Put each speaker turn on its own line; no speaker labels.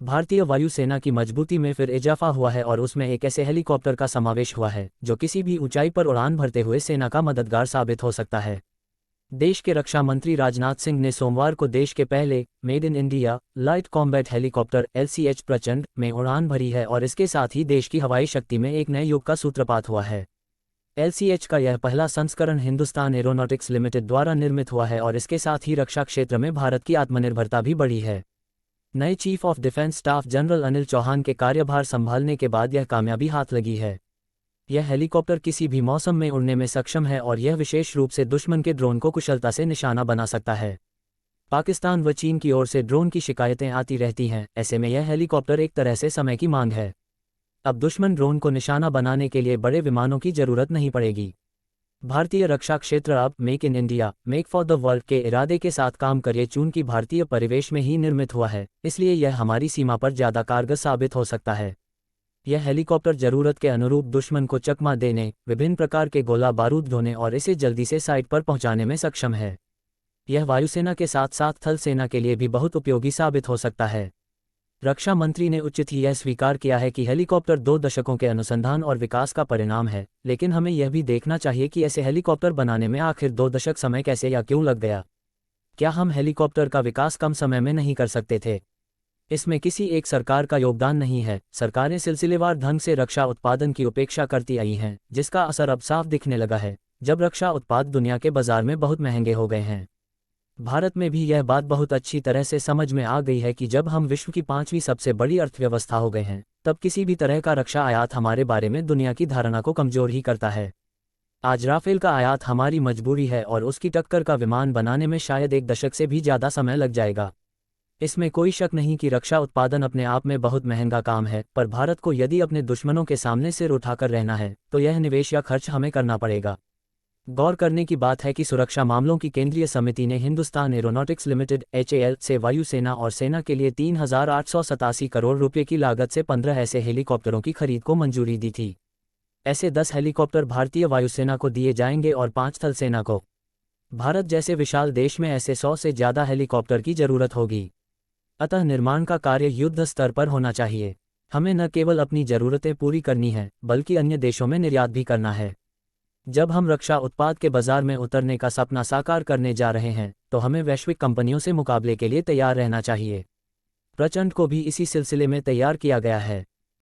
भारतीय वायुसेना की मजबूती में फिर इजाफा हुआ है और उसमें एक ऐसे हेलीकॉप्टर का समावेश हुआ है जो किसी भी ऊंचाई पर उड़ान भरते हुए सेना का मददगार साबित हो सकता है। देश के रक्षा मंत्री राजनाथ सिंह ने सोमवार को देश के पहले made in India light combat helicopter LCH प्रचंड में उड़ान भरी है और इसके साथ ही देश की हवाई शक्ति में एक नए युग का सूत्रपात हुआ है। LCH का यह पहला संस्करण हिंदुस्तान एरोनॉटिक्स लिमिटेड द्वारा निर्मित हुआ है और इसके साथ ही रक्षा क्षेत्र में भारत की आत्मनिर्भरता भी बढ़ी है। नए chief of defence staff general Anil Chauhan के कार्यभार संभालने के बाद यह कामयाबी हाथ लगी है। यह हेलीकॉप्टर किसी भी मौसम में उड़ने में सक्षम है और यह विशेष रूप से दुश्मन के ड्रोन को कुशलता से निशाना बना सकता है। पाकिस्तान व चीन की ओर से ड्रोन की शिकायतें आती रहती हैं, ऐसे में यह हेलीकॉप्टर एक तरह से समय की मांग है। अब दुश्मन ड्रोन को निशाना बनाने के लिए बड़े विमानों की जरूरत नहीं पड़ेगी। भारतीय रक्षा क्षेत्र अब make in India make for the world के इरादे के साथ काम करे चूंकि भारतीय परिवेश में ही निर्मित हुआ है, इसलिए यह हमारी सीमा पर ज़्यादा कारगर साबित हो सकता है। यह हेलीकॉप्टर जरूरत के अनुरूप दुश्मन को चकमा देने, विभिन्न प्रकार के गोला बारूद ढोने और इसे जल्दी से साइट पर पहुंचाने में सक्षम है। यह वायुसेना के साथ साथ थल सेना के लिए भी बहुत उपयोगी साबित हो सकता है। रक्षा मंत्री ने उचित ही यह स्वीकार किया है कि हेलीकॉप्टर 2 दशकों के अनुसंधान और विकास का परिणाम है, लेकिन हमें यह भी देखना चाहिए कि ऐसे हेलीकॉप्टर बनाने में आखिर 2 दशक समय कैसे या क्यों लग गया। क्या हम हेलीकॉप्टर का विकास कम समय में नहीं कर सकते थे? इसमें किसी एक सरकार का योगदान नहीं है। सरकारें सिलसिलेवार ढंग से रक्षा उत्पादन की उपेक्षा करती आई हैं, जिसका असर अब साफ दिखने लगा है, जब रक्षा उत्पाद दुनिया के बाजार में बहुत महंगे हो गए हैं। भारत में भी यह बात बहुत अच्छी तरह से समझ में आ गई है कि जब हम विश्व की 5वीं सबसे बड़ी अर्थव्यवस्था हो गए हैं, तब किसी भी तरह का रक्षा आयात हमारे बारे में दुनिया की धारणा को कमजोर ही करता है। आज राफेल का आयात हमारी मजबूरी है और उसकी टक्कर का विमान बनाने में शायद 1 दशक से भी ज़्यादा समय लग जाएगा। इसमें कोई शक नहीं कि रक्षा उत्पादन अपने आप में बहुत महंगा काम है, पर भारत को यदि अपने दुश्मनों के सामने सिर उठाकर रहना है, तो यह निवेश या खर्च हमें करना पड़ेगा। गौर करने की बात है कि सुरक्षा मामलों की केंद्रीय समिति ने हिंदुस्तान एरोनॉटिक्स लिमिटेड HAL से वायुसेना और सेना के लिए 3,887 करोड़ रुपये की लागत से 15 ऐसे हेलीकॉप्टरों की खरीद को मंजूरी दी थी। ऐसे 10 हेलीकॉप्टर भारतीय वायुसेना को दिए जाएंगे और 5 थल सेना को। भारत जैसे विशाल देश में ऐसे 100 से ज़्यादा हेलीकॉप्टर की जरूरत होगी। अतः निर्माण का कार्य युद्ध स्तर पर होना चाहिए। हमें न केवल अपनी ज़रूरतें पूरी करनी है, बल्कि अन्य देशों में निर्यात भी करना है। जब हम रक्षा उत्पाद के बाजार में उतरने का सपना साकार करने जा रहे हैं, तो हमें वैश्विक कंपनियों से मुकाबले के लिए तैयार रहना चाहिए। प्रचंड को भी इसी सिलसिले में तैयार किया गया है।